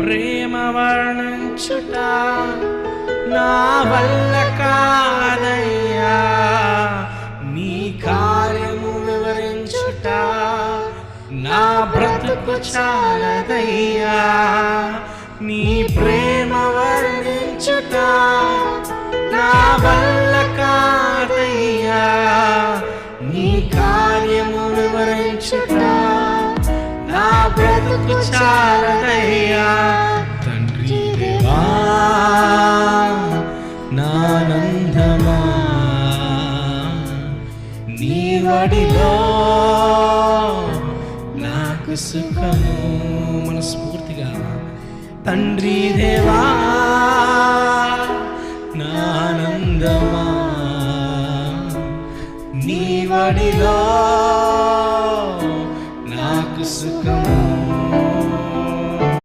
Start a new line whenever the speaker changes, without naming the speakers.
ప్రేమ వర్ణించుట నా వల్ల కాదయ్యా, నీ కార్యము వివరించుట నా బ్రతుకు చాలదయ్యా. నీ ప్రేమ వర్ణించుట నా వల్ల కాదయ్యా, నీ కార్యము వివరించుట నా బ్రతుకు చాలదయ్యా. తండ్రి దేవా నానందమా, నీ వడిలో నాకు సుఖము. మనస్ఫూర్తిగా తండ్రి దేవా నానందమా, నీ వడిలో